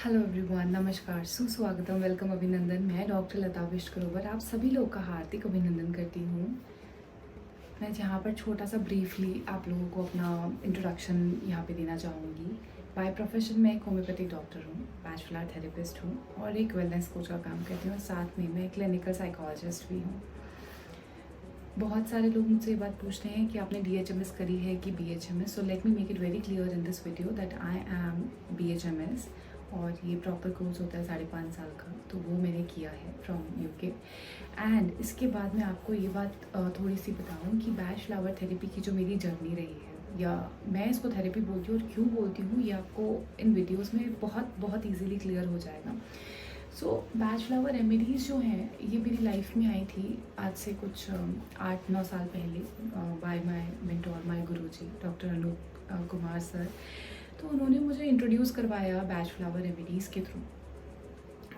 Hello everyone, नमस्कार, सुस्वागतम, welcome, अभिनंदन। मैं डॉक्टर लता विश्वकर्मा आप सभी लोग का हार्दिक अभिनंदन करती हूँ। मैं यहाँ पर छोटा सा ब्रीफली आप लोगों को अपना इंट्रोडक्शन यहाँ पे देना चाहूँगी। बाय प्रोफेशन मैं एक होम्योपैथिक डॉक्टर हूँ, बैचलर थेरेपिस्ट हूँ और एक वेलनेस कोच का काम करती हूँ और साथ में मैं क्लिनिकल साइकोलॉजिस्ट भी हूँ। बहुत सारे लोग मुझसे ये बात पूछते हैं कि आपने DHMS करी है कि BHMS। So let me make it very clear in this video that I am BHMS और ये प्रॉपर कोर्स होता है 5.5 साल का, तो वो मैंने किया है फ्रॉम UK। एंड इसके बाद मैं आपको ये बात थोड़ी सी बताऊँ कि बैच फ्लावर थेरेपी की जो मेरी जर्नी रही है, या मैं इसको थेरेपी बोलती हूँ और क्यों बोलती हूँ, ये आपको इन वीडियोज़ में बहुत ईजीली क्लियर हो जाएगा। सो बैच फ्लावर रेमेडीज़ जो हैं ये मेरी लाइफ में आई थी आज से कुछ 8-9 साल पहले by my mentor, my guruji doctor Anup Kumar sir. तो उन्होंने मुझे इंट्रोड्यूस करवाया बैच फ्लावर रेमेडीज़ के थ्रू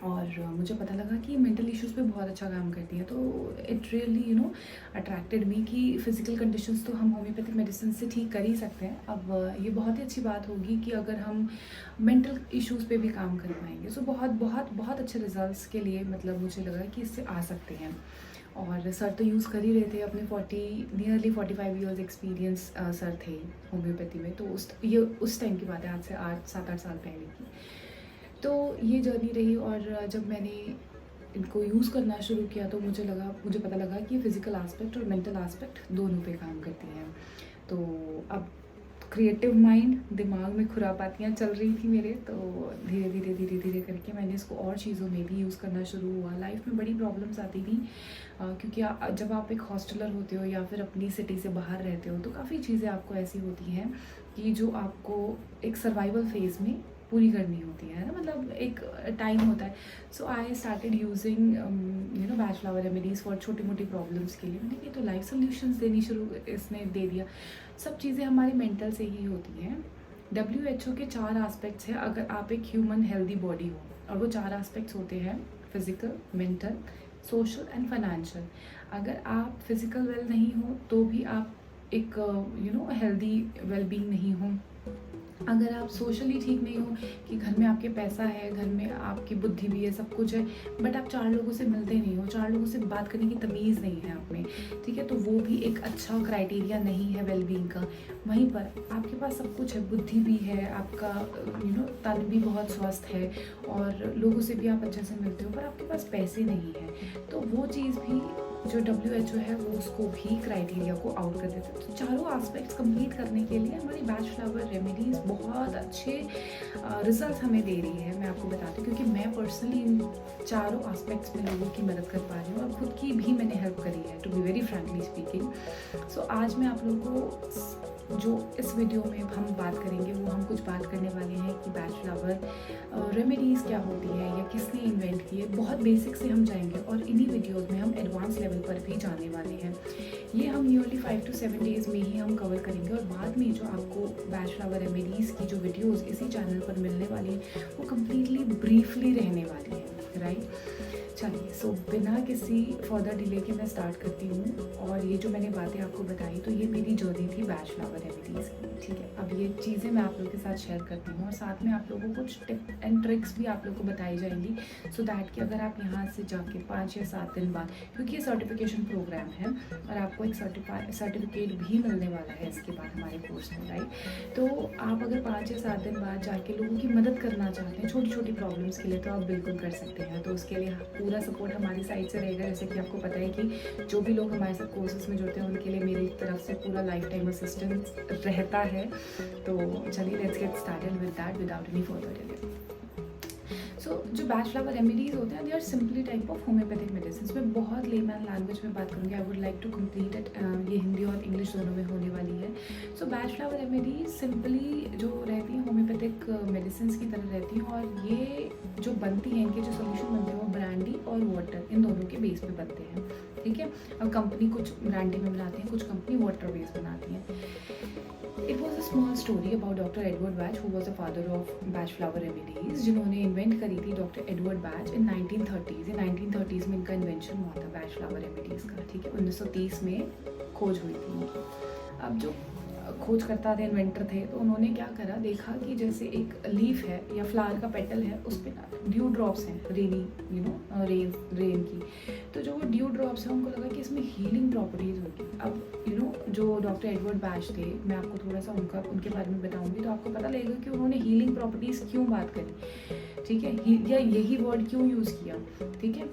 और मुझे पता लगा कि मेंटल इश्यूज़ पे बहुत अच्छा काम करती हैं। तो इट रियली अट्रैक्टेड मी कि फ़िज़िकल कंडीशंस तो हम होम्योपैथिक मेडिसिन से ठीक कर ही सकते हैं। अब ये बहुत ही अच्छी बात होगी कि अगर हम मेंटल इश्यूज़ पे भी काम कर पाएंगे। सो बहुत अच्छे रिजल्ट्स के लिए मतलब मुझे लगा कि इससे आ सकते हैं। और सर तो यूज़ कर ही रहे थे, अपने नियरली 45 ईयर्स एक्सपीरियंस सर थे होम्योपैथी में। तो उस टाइम की बात है, आज से 7-8 साल पहले की। तो ये जर्नी रही और जब मैंने इनको यूज़ करना शुरू किया तो मुझे पता लगा कि फ़िज़िकल एस्पेक्ट और मेंटल एस्पेक्ट दोनों पे काम करती हैं। तो अब क्रिएटिव माइंड, दिमाग में खुरापातियाँ चल रही थी मेरे, तो धीरे धीरे करके मैंने इसको और चीज़ों में भी यूज़ करना शुरू हुआ। लाइफ में बड़ी प्रॉब्लम्स आती थी क्योंकि जब आप एक हॉस्टलर होते हो या फिर अपनी सिटी से बाहर रहते हो तो काफ़ी चीज़ें आपको ऐसी होती हैं कि जो आपको एक सर्वाइवल फेज़ में पूरी करनी होती है ना, मतलब एक टाइम होता है। So I started using Bach flower remedies for छोटी मोटी प्रॉब्लम्स के लिए। मैंने ये तो लाइफ सोल्यूशंस देनी शुरू इसने दे दिया। सब चीज़ें हमारी मेंटल से ही होती हैं। WHO के 4 एस्पेक्ट्स हैं अगर आप एक ह्यूमन हेल्दी बॉडी हो, और वो 4 एस्पेक्ट्स होते हैं physical, mental, social and financial. अगर आप फिज़िकल वेल नहीं हो तो भी आप एक हेल्दी वेलबींग नहीं हो। अगर आप सोशली ठीक नहीं हो कि घर में आपके पैसा है, घर में आपकी बुद्धि भी है, सब कुछ है, बट आप 4 लोगों से मिलते नहीं हो, 4 लोगों से बात करने की तमीज़ नहीं है आप में, ठीक है, तो वो भी एक अच्छा क्राइटेरिया नहीं है वेलबींग का। वहीं पर आपके पास सब कुछ है, बुद्धि भी है, आपका तन भी बहुत स्वस्थ है और लोगों से भी आप अच्छे से मिलते हो, पर आपके पास पैसे नहीं है, तो वो चीज़ भी जो WHO है वो उसको भी क्राइटेरिया को आउट कर देता है। तो चारों एस्पेक्ट्स कंप्लीट करने के लिए हमारी बैच फ्लावर रेमेडीज़ बहुत अच्छे रिजल्ट्स हमें दे रही है। मैं आपको बताती हूँ क्योंकि मैं पर्सनली इन चारों एस्पेक्ट्स में लोगों की मदद कर पा रही हूँ और खुद की भी मैंने हेल्प करी है, to be very frankly speaking. So आज मैं आप लोगों को जो इस वीडियो में हम बात करेंगे वो हम कुछ बात करने वाले हैं कि बैच फ्लावर रेमेडीज़ क्या होती है या किसने इन्वेंट की है। बहुत बेसिक से हम जाएंगे और इन्हीं वीडियोज़ में हम एडवांस लेवल पर भी जाने वाले हैं। ये हम नियरली 5 to 7 डेज़ में ही हम कवर करेंगे और बाद में जो आपको बैच फ्लावर रेमेडीज़ की जो वीडियोज़ इसी चैनल पर मिलने वाली हैं वो कम्प्लीटली ब्रीफली रहने वाली हैं, राइट। चलिए, सो बिना किसी फर्दर डिले के मैं स्टार्ट करती हूँ। और ये जो मैंने बातें आपको बताई तो ये मेरी जर्नी थी बैच फ्लावर रेमेडीज़ की, ठीक है। अब ये चीज़ें मैं आप लोगों के साथ शेयर करती हूँ और साथ में आप लोगों को कुछ टिप एंड ट्रिक्स भी आप लोगों को बताई जाएंगी, सो दैट कि अगर आप यहाँ से जाके 5 या 7 दिन बाद, क्योंकि ये सर्टिफिकेशन प्रोग्राम है और आपको एक सर्टिफिकेट भी मिलने वाला है इसके बाद हमारे कोर्स में, राइट। तो आप अगर 5 या 7 दिन बाद जाके लोगों की मदद करना चाहते हैं छोटी छोटी प्रॉब्लम्स के लिए, तो आप बिल्कुल कर सकते हैं। तो उसके लिए पूरा सपोर्ट हमारी साइड से रहेगा। जैसे कि आपको पता है कि जो भी लोग हमारे साथ कोर्सेज में जुड़ते हैं उनके लिए मेरी तरफ से पूरा लाइफ टाइम असिस्टेंस रहता है। तो चलिए, let's get started with that without any further delay. So जो बैच फ्लावर रेमेडीज़ होते हैं they are simply type of homoeopathic medicine. मैं बहुत लेमैन लैंग्वेज में बात करूँगी, I would like to complete it. ये हिंदी और इंग्लिश दोनों में होने वाली है। So Bach flower remedies simply जो रहती हैं होम्योपैथिक मेडिसिन की तरह रहती हैं और ये जो बनती हैं, इनके जो सोल्यूशन बनते हैं वो ब्रांडी और वाटर, इन दोनों के बेस पे बनते हैं, ठीक है। और कंपनी कुछ ब्रांडी में बनाती है, कुछ कंपनी वाटर बेस बनाती है। It was a small story about Dr. Edward Bach, who was the father of Bach flower remedies, जिन्होंने इन्वेंट करी थी doctor Edward batch in 1930s। 1930s में इनका इन्वेंशन हुआ था बैच फ्लावर रेमेडीज़ का, ठीक है। 1930 में खोज हुई थी इनकी। अब जो खोजकर्ता थे, इन्वेंटर थे, तो उन्होंने क्या करा, देखा कि जैसे एक लीफ है या फ्लावर का पेटल है, उस पर ड्यू ड्रॉप्स हैं रेनी रेन की। तो जो वो ड्यू ड्रॉप्स हैं उनको लगा कि इसमें हीलिंग प्रॉपर्टीज़ होगी। अब जो डॉक्टर एडवर्ड बैच थे, मैं आपको थोड़ा सा उनके बारे में बताऊँगी तो आपको पता लगेगा कि उन्होंने हीलिंग प्रॉपर्टीज़ क्यों बात करी, ठीक है, या यही वर्ड क्यों यूज़ किया, ठीक है।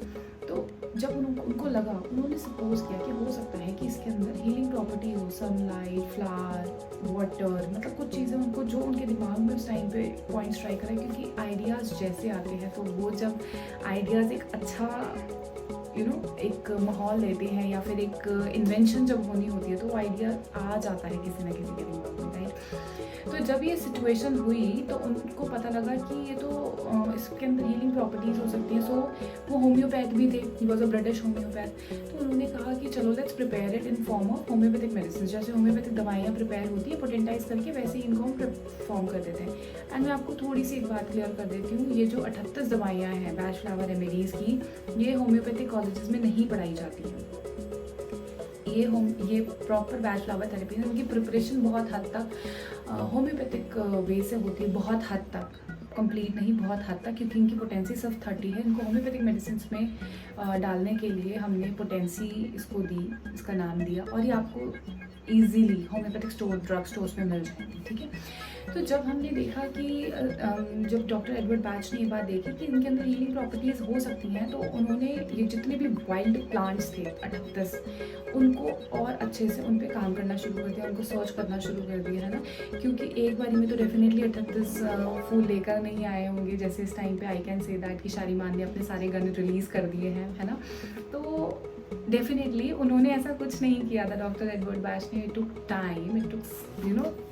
तो जब उनको लगा, उन्होंने सपोज किया कि हो सकता है कि इसके अंदर हीलिंग प्रॉपर्टी हो, सनलाइट, फ्लावर, वाटर, मतलब कुछ चीज़ें उनको जो उनके दिमाग में उस टाइम पे पॉइंट स्ट्राइक करा, क्योंकि आइडियाज़ जैसे आते हैं तो वो जब आइडियाज़ एक अच्छा एक माहौल देते हैं या फिर एक इन्वेंशन जब होनी होती है तो वो आइडिया आ जाता है किसी ना किसी के दिमाग में, राइट। तो जब ये सिचुएशन हुई तो उनको पता लगा कि ये तो इसके अंदर हीलिंग प्रॉपर्टीज़ हो सकती हैं। सो वो होम्योपैथ भी थे, he was a British homeopath. तो उन्होंने कहा कि चलो let's prepare it in form of homoeopathic medicine. जैसे होम्योपैथिक दवाइयाँ प्रिपेयर होती है पोटेंटाइज करके, वैसे ही इनको हम फॉर्म कर देते हैं। एंड मैं आपको थोड़ी सी एक बात क्लियर कर देती हूँ, ये जो 38 दवाइयाँ हैं बैच फ्लावर रेमेडीज़ की, ये होम्योपैथिक कॉलेजेस में नहीं पढ़ाई जाती हैं। ये प्रॉपर बैच फ्लावर थेरेपी है, उनकी प्रिपरेशन बहुत हद तक होम्योपैथिक वे से होती है, बहुत हद तक, कंप्लीट नहीं, बहुत हद तक, क्योंकि इनकी पोटेंसी सिर्फ 30 है। इनको होम्योपैथिक मेडिसिन में डालने के लिए हमने पोटेंसी इसको दी, इसका नाम दिया, और ये आपको ईजीली होम्योपैथिक ड्रग स्टोर्स में मिल जाएंगे, ठीक है। तो जब हमने देखा कि जब डॉक्टर एडवर्ड बैच ने ये बात देखी कि इनके अंदर हीलिंग प्रॉपर्टीज़ हो सकती हैं, तो उन्होंने ये जितने भी वाइल्ड प्लांट्स थे 38, उनको और अच्छे से उन पे काम करना शुरू कर दिया, उनको सर्च करना शुरू कर दिया, है ना। क्योंकि एक बारी में तो डेफिनेटली 38 फूल लेकर नहीं आए होंगे, जैसे इस टाइम पे आई कैन से दैट कि शारीमान ने अपने सारे गन रिलीज़ कर दिए हैं, है ना। तो डेफिनेटली उन्होंने ऐसा कुछ नहीं किया था डॉक्टर एडवर्ड बैच ने। It took time, it took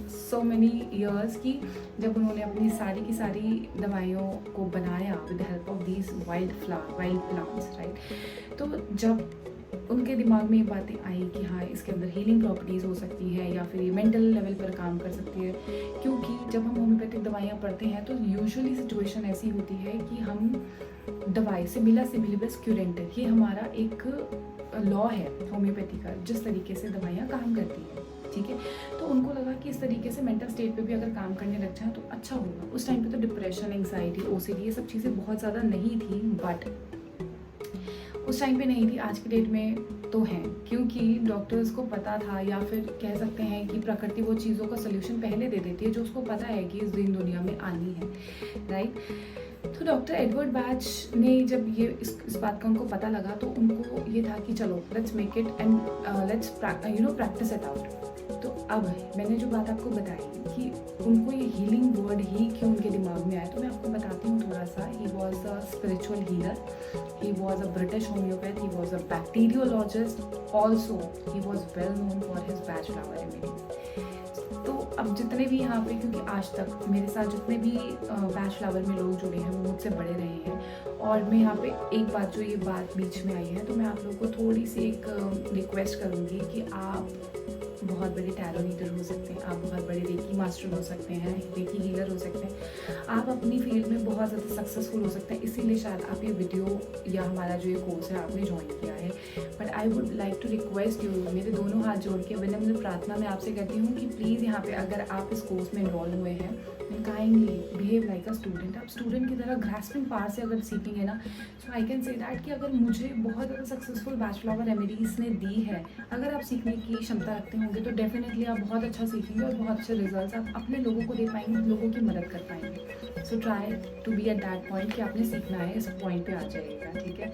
so many years की जब उन्होंने अपनी सारी की सारी दवाइयों को बनाया with the help of these wild plants, right. तो जब उनके दिमाग में ये बातें आई कि हाँ इसके अंदर हीलिंग प्रॉपर्टीज़ हो सकती है या फिर ये मेंटल लेवल पर काम कर सकती है, क्योंकि जब हम होम्योपैथिक दवाइयाँ पढ़ते हैं तो यूजुअली सिचुएशन ऐसी होती है कि हम दवाई से मिला सिमिलिबस क्यूरेंटर, ये हमारा एक लॉ है होम्योपैथी का, जिस तरीके से दवाइयाँ काम करती हैं, ठीक है। तो उनको लगा कि इस तरीके से मेंटल स्टेट पे भी अगर काम करने लग जाए तो अच्छा होगा। उस टाइम पे तो डिप्रेशन, एंग्जाइटी, ओसीडी, ये सब चीज़ें बहुत ज़्यादा नहीं थी, बट उस टाइम पे नहीं थी, आज की डेट में तो हैं, क्योंकि डॉक्टर्स को पता था, या फिर कह सकते हैं कि प्रकृति वो चीज़ों का सोल्यूशन पहले दे देती है जो उसको पता है कि इस दिन दुनिया में आनी है, राइट। तो डॉक्टर एडवर्ड बैच ने जब ये इस बात का उनको पता लगा तो उनको ये था कि चलो let's make it and let's practice it out. तो अब मैंने जो बात आपको बताई कि उनको ये हीलिंग वर्ड ही क्यों उनके दिमाग में आया, तो मैं आपको बताती हूँ थोड़ा सा। He was a spiritual healer, he was a British homeopath, he was a bacteriologist, also he was well known for his batch flower remedies. तो अब जितने भी यहाँ पे, क्योंकि आज तक मेरे साथ जितने भी बैच फ्लावर में लोग जुड़े हैं वो मुझसे बड़े रहे हैं, और मैं यहाँ पे एक बात, जो ये बात बीच में आई है, तो मैं आप लोगों को थोड़ी सी एक रिक्वेस्ट करूँगी कि आप बहुत बड़े टैरो रीडर हो सकते हैं, आप बहुत बड़े रेकी मास्टर हो सकते हैं, रेकी हीलर हो सकते हैं, आप अपनी फील्ड में बहुत ज़्यादा सक्सेसफुल हो सकते हैं, इसीलिए शायद आप ये वीडियो या हमारा जो ये कोर्स है आपने ज्वाइन किया है। But I would like to request you, मेरे दोनों हाथ जोड़ के विनम्र प्रार्थना मैं आपसे करती हूँ कि प्लीज़ यहाँ पे अगर आप इस कोर्स में इन्वॉल्व हुए हैं, kindly behave like a student. आप स्टूडेंट की तरह ग्रास्पिंग पावर से अगर सीखेंगे ना, सो आई कैन से दैट कि अगर मुझे बहुत ज़्यादा सक्सेसफुल बैच फ्लावर रेमेडीज़ ने दी है, अगर आप सीखने की क्षमता रखते होंगे तो डेफिनेटली आप बहुत अच्छा सीखेंगे और बहुत अच्छे रिजल्ट्स आप अपने लोगों को दे पाएंगे, लोगों की मदद कर पाएंगे। So try to be at that point कि आपने सीखना है, इस पॉइंट पे आ जाइएगा, ठीक है।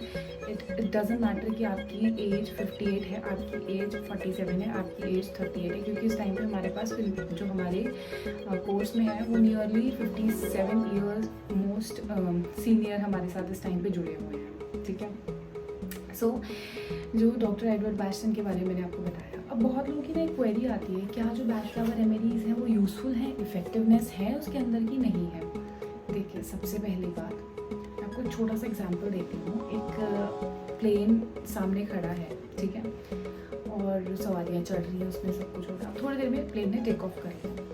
इट डजेंट मैटर कि आपकी एज 58 है, आपकी एज 47 है, आपकी एज 38 है, क्योंकि इस टाइम पे हमारे पास जो हमारे कोर्स में है वो नियरली 57 ईयर्स मोस्ट सीनियर हमारे साथ इस टाइम पे जुड़े हुए हैं, ठीक है। सो जो डॉक्टर एडवर्ड बैचसन के बारे में मैंने आपको बताया। अब बहुत लोगों की ना एक क्वेरी आती है, क्या जो बैच फ्लावर रेमेडीज़ हैं वो यूज़फुल हैं, इफेक्टिवनेस है उसके अंदर की नहीं है। देखिए, सबसे पहली बात मैं आपको एक छोटा सा एग्जांपल देती हूँ। एक प्लेन सामने खड़ा है, ठीक है, और सवारियाँ चढ़ रही हैं उसमें, सब कुछ होता है। थोड़ी देर में प्लेन ने टेक ऑफ कर लिया।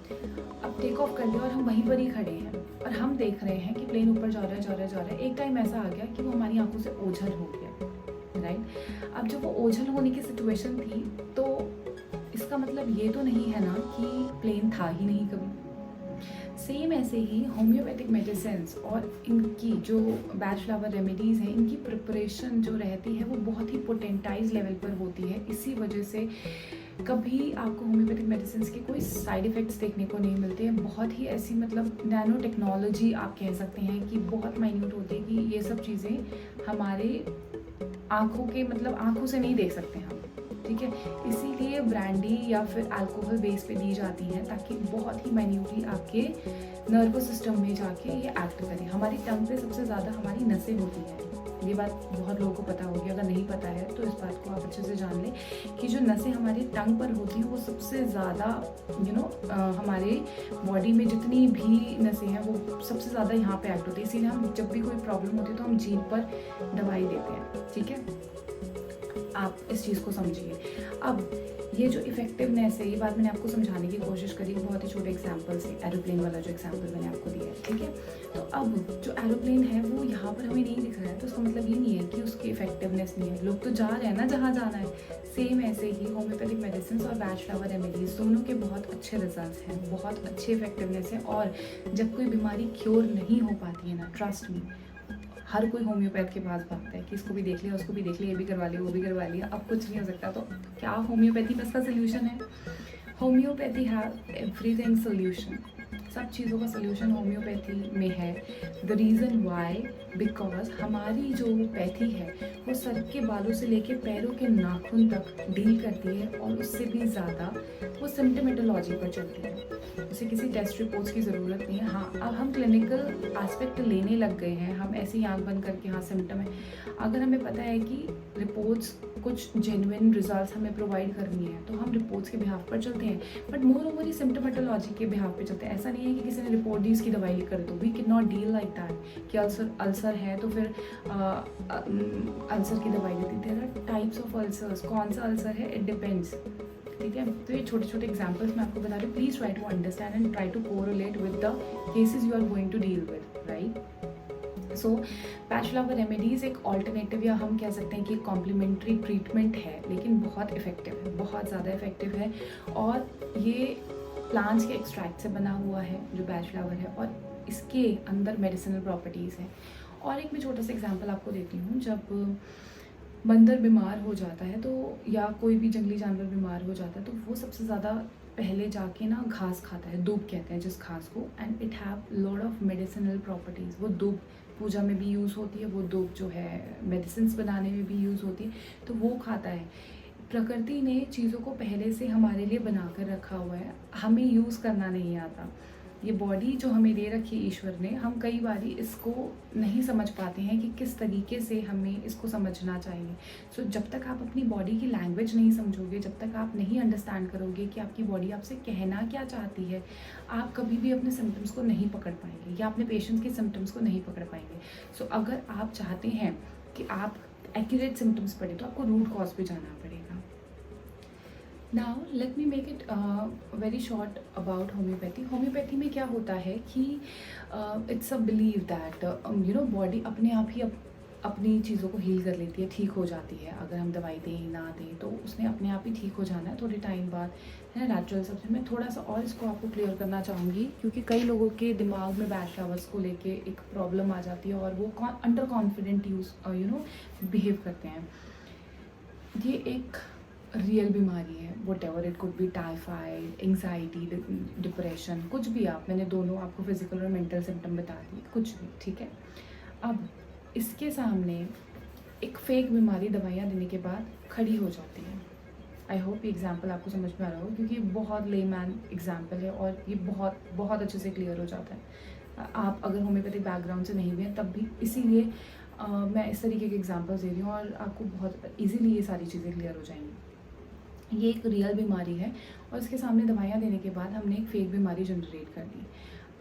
अब टेक ऑफ कर लिया और हम वहीं पर ही खड़े हैं और हम देख रहे हैं कि प्लेन ऊपर जा रहा है। एक टाइम ऐसा आ गया कि वो हमारी आंखों से ओझल हो गया, राइट। अब जब वो ओझल होने की सिचुएशन थी तो इस इसका मतलब ये तो नहीं है ना कि प्लेन था ही नहीं कभी। सेम ऐसे ही होम्योपैथिक मेडिसिन और इनकी जो बैच फ्लावर रेमेडीज़ हैं, इनकी प्रिपरेशन जो रहती है वो बहुत ही पोटेंटाइज लेवल पर होती है। इसी वजह से कभी आपको होम्योपैथिक मेडिसिन के कोई साइड इफ़ेक्ट्स देखने को नहीं मिलते हैं। बहुत ही ऐसी मतलब नैनो टेक्नोलॉजी आप कह सकते हैं कि बहुत माइन्यूट होती है कि ये सब चीज़ें हमारे आँखों के मतलब आँखों से नहीं देख सकते हम, ठीक है। इसीलिए ब्रांडी या फिर अल्कोहल बेस पे दी जाती हैं ताकि बहुत ही माइन्यूटली आपके नर्वस सिस्टम में जाके ये एक्ट करें। हमारी टंग पे सबसे ज़्यादा हमारी नसें होती हैं, ये बात बहुत लोगों को पता होगी। अगर नहीं पता है तो इस बात को आप अच्छे से जान लें कि जो नसें हमारे टंग पर होती हैं वो सबसे ज़्यादा हमारे बॉडी में जितनी भी नसें हैं वो सबसे ज़्यादा यहाँ पे एक्ट होती है। इसीलिए हम जब भी कोई प्रॉब्लम होती है तो हम जीभ पर दवाई देते हैं, ठीक है। आप इस चीज़ को समझिए। अब ये जो इफेक्टिवनेस है, ये बात मैंने आपको समझाने की कोशिश करी बहुत ही छोटे एग्जांपल से। एरोप्लेन वाला जो एग्जांपल मैंने आपको दिया है, ठीक है। तो अब जो एरोप्लेन है वो यहाँ पर हमें नहीं दिख रहा है तो उसका मतलब ये नहीं है कि उसकी इफेक्टिवनेस नहीं है। लोग तो जा रहे हैं ना जहाँ जाना है। सेम ऐसे ही होम्योपैथिक मेडिसिन और बैच फ्लावर रेमेडीज दोनों के बहुत अच्छे रिजल्ट हैं, बहुत अच्छी इफेक्टिवनेस है। और जब कोई बीमारी क्योर नहीं हो पाती है ना, ट्रस्ट मी, हर कोई होम्योपैथ के पास भागता है कि इसको भी देख लिया, उसको भी देख लिया, ये भी करवा लिया, वो भी करवा लिया, अब कुछ नहीं हो सकता। तो क्या होम्योपैथी में इसका सोल्यूशन है? Homeopathy have everything solution. सब चीज़ों का सोल्यूशन होम्योपैथी में है। द रीज़न वाई, बिकॉज हमारी जो पैथी है वो सर के बालों से लेके पैरों के नाखून तक डील करती है और उससे भी ज़्यादा वो सिम्टोमेटोलॉजी पर चलती है। उसे किसी टेस्ट रिपोर्ट्स की ज़रूरत नहीं है। हाँ, अब हम क्लिनिकल एस्पेक्ट लेने लग गए हैं, हम ऐसी आँख बंद करके हाँ सिम्टम है। अगर हमें पता है कि रिपोर्ट्स कुछ जेन्युइन रिजल्ट्स हमें प्रोवाइड करनी है तो हम रिपोर्ट्स के बिहाफ पर चलते हैं, but more over he symptomatology के बिहाफ पे चलते हैं। ऐसा नहीं है कि किसी ने रिपोर्ट दी इसकी दवाई कर दो। We can not deal like that कि अल्सर है तो फिर अल्सर की दवाई देती। There are types of ulcers. कौन सा अल्सर है, इट डिपेंड्स, ठीक है। तो ये छोटे छोटे एग्जाम्पल्स मैं आपको बता रही हूँ। Please try to understand and try to correlate with the cases you are going to deal with, right. So Bach flower remedies एक ऑल्टरनेटिव या हम कह सकते हैं कि कॉम्प्लीमेंट्री ट्रीटमेंट है, लेकिन बहुत इफेक्टिव है, बहुत ज़्यादा इफेक्टिव है। और ये प्लांट्स के एक्सट्रैक्ट से बना हुआ है जो बैच फ्लावर है, और इसके अंदर मेडिसिनल प्रॉपर्टीज़ हैं। और एक मैं छोटा सा एग्जांपल आपको देती हूँ। जब बंदर बीमार हो जाता है तो या कोई भी जंगली जानवर बीमार हो जाता है तो वो सबसे ज़्यादा पहले जाके ना घास खाता है, दूब कहते हैं जिस घास को, and it have lot of medicinal properties. वो दूब पूजा में भी यूज़ होती है, वो दूब जो है मेडिसिन बनाने में भी यूज़ होती है, तो वो खाता है। प्रकृति ने चीज़ों को पहले से हमारे लिए बना कर रखा हुआ है, हमें यूज़ करना नहीं आता। ये बॉडी जो हमें दे रखी है ईश्वर ने, हम कई बारी इसको नहीं समझ पाते हैं कि किस तरीके से हमें इसको समझना चाहिए। सो जब तक आप अपनी बॉडी की लैंग्वेज नहीं समझोगे, जब तक आप नहीं अंडरस्टैंड करोगे कि आपकी बॉडी आपसे कहना क्या चाहती है, आप कभी भी अपने सिम्टम्स को नहीं पकड़ पाएंगे या अपने पेशेंट्स के सिम्टम्स को नहीं पकड़ पाएंगे। सो अगर आप चाहते हैं कि आप एक्यूरेट सिम्टम्स पढ़े तो आपको रूट कॉज पे जाना पड़ेगा। Now let me make it very short about homeopathy. Homeopathy में क्या होता है कि it's a believe that body अपने आप ही अपनी चीज़ों को हील कर लेती है, ठीक हो जाती है। अगर हम दवाई दें ना दें तो उसने अपने आप ही ठीक हो जाना है थोड़े टाइम बाद, है ना, नेचुरल सबसे। मैं थोड़ा सा और इसको आपको क्लियर करना चाहूँगी क्योंकि कई लोगों के दिमाग में बैच फ्लावर्स को लेके एक प्रॉब्लम आ जाती है और वो अंडर कॉन्फिडेंट बिहेव करते हैं। ये एक रियल बीमारी है, what ever it could be, typhoid, anxiety, depression, कुछ भी आप, मैंने दोनों आपको फिजिकल और मेंटल सिम्टम बता दिए, कुछ भी, ठीक है। अब इसके सामने एक फेक बीमारी दवाइयाँ देने के बाद खड़ी हो जाती है। आई होप ये एग्जाम्पल आपको समझ में आ रहा हो क्योंकि बहुत लेमैन एग्जाम्पल है और ये बहुत बहुत अच्छे से क्लियर हो जाता है। आप अगर होम्योपैथिक बैकग्राउंड से नहीं भी हैं तब भी, इसीलिए मैं इस तरीके के एग्जाम्पल्स दे रही हूँ और आपको बहुत ईजीली ये सारी चीज़ें क्लियर हो जाएंगी। ये एक रियल बीमारी है और इसके सामने दवाइयाँ देने के बाद हमने एक फेक बीमारी जनरेट कर दी।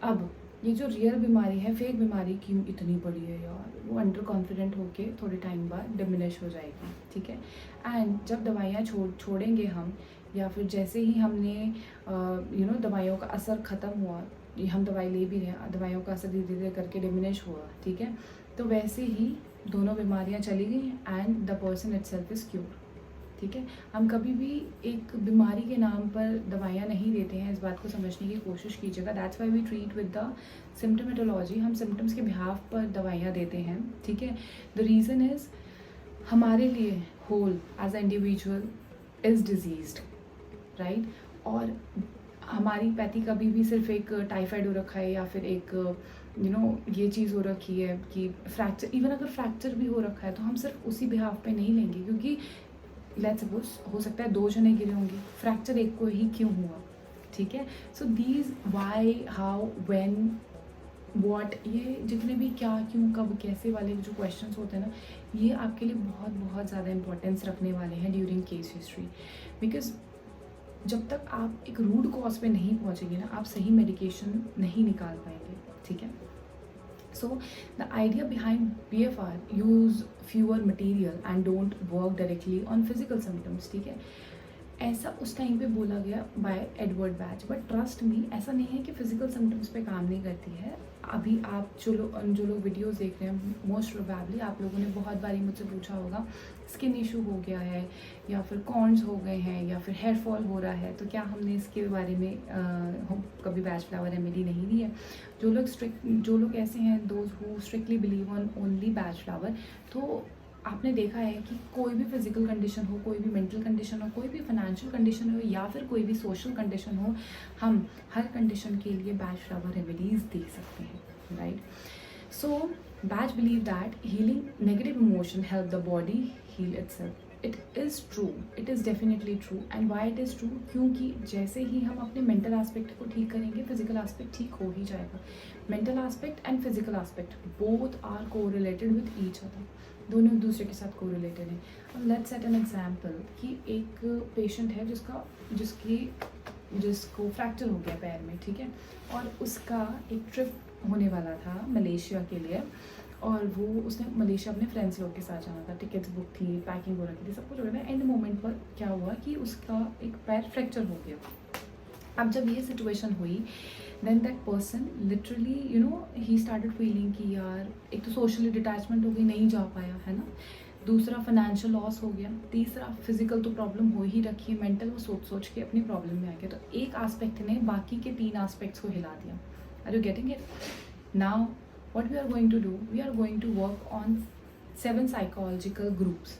अब ये जो रियल बीमारी है, फेक बीमारी क्यों इतनी बड़ी है यार, वो अंडर कॉन्फिडेंट होके थोड़े टाइम बाद डिमिनिश हो जाएगी, ठीक है। एंड जब दवाइयाँ छोड़ेंगे हम, या फिर जैसे ही हमने दवाइयों का असर ख़त्म हुआ, ये हम दवाई ले भी रहे हैं, दवाइयों का असर धीरे धीरे करके डिमिनिश हुआ, ठीक है, तो वैसे ही दोनों बीमारियाँ चली गई and the person itself is cure. ठीक है। हम कभी भी एक बीमारी के नाम पर दवाइयाँ नहीं देते हैं, इस बात को समझने की कोशिश कीजिएगा। That's why we treat with the symptomatology. हम सिम्टम्स के बिहाफ पर दवाइयाँ देते हैं, ठीक है। द रीज़न इज़ हमारे लिए whole as a individual is diseased, right. और हमारी पैथी कभी भी सिर्फ एक टाइफाइड हो रखा है या फिर एक ये चीज़ हो रखी है कि फ्रैक्चर, इवन अगर फ्रैक्चर भी हो रखा है तो हम सिर्फ उसी बिहाफ पे नहीं लेंगे, क्योंकि लेट्स सपोज हो सकता है 2 जने गिरे होंगे, फ्रैक्चर एक को ही क्यों हुआ, ठीक है। So these why, how, when, what, ये जितने भी क्या, क्यों, कब, कैसे वाले जो क्वेश्चंस होते हैं ना, ये आपके लिए बहुत बहुत ज़्यादा इंपॉर्टेंस रखने वाले हैं ड्यूरिंग केस हिस्ट्री। बिकॉज जब तक आप एक रूट कॉज पे नहीं पहुँचेंगे ना, आप सही मेडिकेशन नहीं निकाल पाएंगे, ठीक है। So the idea behind BFR, use fewer material and don't work directly on physical symptoms, ठीक है। ऐसा उस टाइम पे बोला गया bye Edward batch, but trust me ऐसा नहीं है कि फिजिकल सिम्टम्स पे काम नहीं करती है। अभी आप जो लोग वीडियोस देख रहे हैं, मोस्ट प्रोबेबली आप लोगों ने बहुत बारी मुझसे पूछा होगा स्किन इशू हो गया है या फिर कॉर्न्स हो गए हैं या फिर हेयर फॉल हो रहा है, तो क्या हमने इसके बारे में कभी बैच फ्लावर रेमेडी नहीं दी है। जो लोग ऐसे हैं, those who strictly believe on only batch flower, तो आपने देखा है कि कोई भी फिजिकल कंडीशन हो, कोई भी मेंटल कंडीशन हो, कोई भी फाइनेंशियल कंडीशन हो या फिर कोई भी सोशल कंडीशन हो, हम हर कंडीशन के लिए बैच फ्लावर रेमेडीज दे सकते हैं, right. So Bach believe that healing negative emotion help the body heal itself. It is true, it is definitely true. And why it is true, क्योंकि जैसे ही हम अपने मेंटल एस्पेक्ट को ठीक करेंगे, फिजिकल एस्पेक्ट ठीक हो ही जाएगा। Mental aspect and physical aspect both are correlated with each other, दोनों एक दूसरे के साथ को रिलेटेड है। अब लेट्स सेट एन एग्जाम्पल कि एक पेशेंट है जिसको फ्रैक्चर हो गया पैर में, ठीक है, और उसका एक ट्रिप होने वाला था मलेशिया के लिए, और उसने मलेशिया अपने फ्रेंड्स लोग के साथ जाना था, टिकट्स बुक थी, पैकिंग हो रखी थी, सब कुछ हो रहा था। एंड मोमेंट पर क्या हुआ कि उसका एक पैर फ्रैक्चर हो गया। अब जब ये सिचुएशन हुई, देन दैट पर्सन लिटरली ही स्टार्टेड फीलिंग कि यार एक तो सोशली डिटैचमेंट हो गई, नहीं जा पाया, है ना, दूसरा फाइनेंशियल लॉस हो गया, तीसरा फिजिकल तो प्रॉब्लम हो ही रखी है, मेंटल वो सोच के अपनी प्रॉब्लम में आ गया। तो एक एस्पेक्ट ने बाकी के 3 एस्पेक्ट्स को हिला दिया। Are you getting it? Now what we are going to do, we are going to work on 7 psychological groups.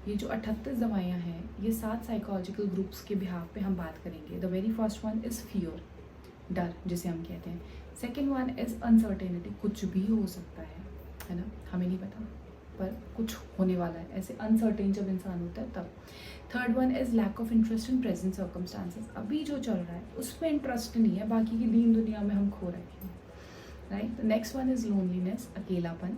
ये जो 38 दवाइयाँ हैं, ये 7 साइकोलॉजिकल ग्रुप्स के बिहाफ पे हम बात करेंगे। The very first one is fear, डर जिसे हम कहते हैं। सेकेंड वन इज़ अनसर्टेनिटी, कुछ भी हो सकता है ना, हमें नहीं पता पर कुछ होने वाला है, ऐसे अनसर्टेन जब इंसान होता है तब। Third one is lack of interest in present circumstances, अभी जो चल रहा है उसमें इंटरेस्ट नहीं है, बाकी की दीन दुनिया में हम खो रखे हैं, right. Next one is loneliness, अकेलापन।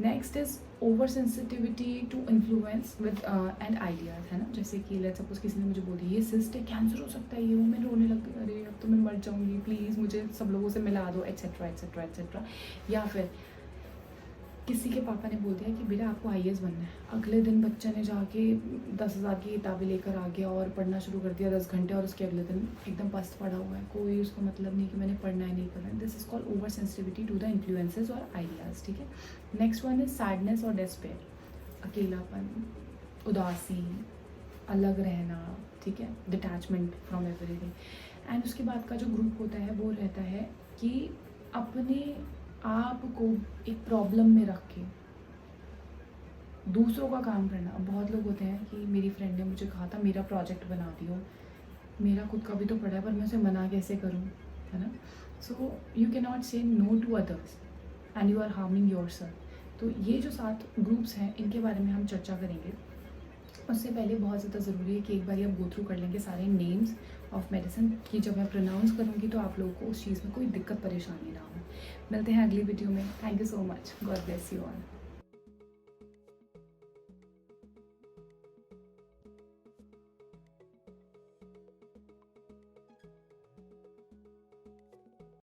Next is over sensitivity to influence with and ideas, है ना, जैसे कि लेट्स सपोज किसी ने मुझे बोल दिया ये सिस्ट है, कैंसर हो सकता है, ये वो, मैं रोने लग गई, अरे अब तो मैं मर जाऊँगी, प्लीज़ मुझे सब लोगों से मिला दो, एट्सेट्रा एट्सेट्रा एट्सेट्रा। या फिर किसी के पापा ने बोल दिया कि बेटा आपको IAS बनना है, अगले दिन बच्चे ने जाके 10,000 की किताबें लेकर आ गया और पढ़ना शुरू कर दिया 10 घंटे, और उसके अगले दिन एकदम पस्त पड़ा हुआ है, कोई उसको मतलब नहीं कि मैंने पढ़ना है नहीं पढ़ना है। This is called over sensitivity to the influences और आइडियाज़, ठीक है। नेक्स्ट वन इज सैडनेस और डेस्पेयर, अकेलापन, उदासी, अलग रहना, ठीक है, डिटैचमेंट फ्रॉम एवरीथिंग। एंड उसके बाद का जो ग्रुप होता है वो रहता है कि अपने आप को एक प्रॉब्लम में रख के दूसरों का काम करना। अब बहुत लोग होते हैं कि मेरी फ्रेंड ने मुझे कहा था मेरा प्रोजेक्ट बना दियो, मेरा खुद का भी तो पड़ा है पर मैं उसे मना कैसे करूं, है ना। So you can not say no to others and you are harming yourself. तो ये जो 7 ग्रुप्स हैं इनके बारे में हम चर्चा करेंगे। उससे पहले बहुत ज़्यादा ज़रूरी है कि एक बार आप गो थ्रू कर लेंगे सारे नेम्स ऑफ मेडिसिन की, जब मैं प्रोनाउंस करूँगी तो आप लोगों को उस चीज़ में कोई दिक्कत परेशानी ना हो। मिलते हैं अगली वीडियो में। Thank you so much, God bless you all.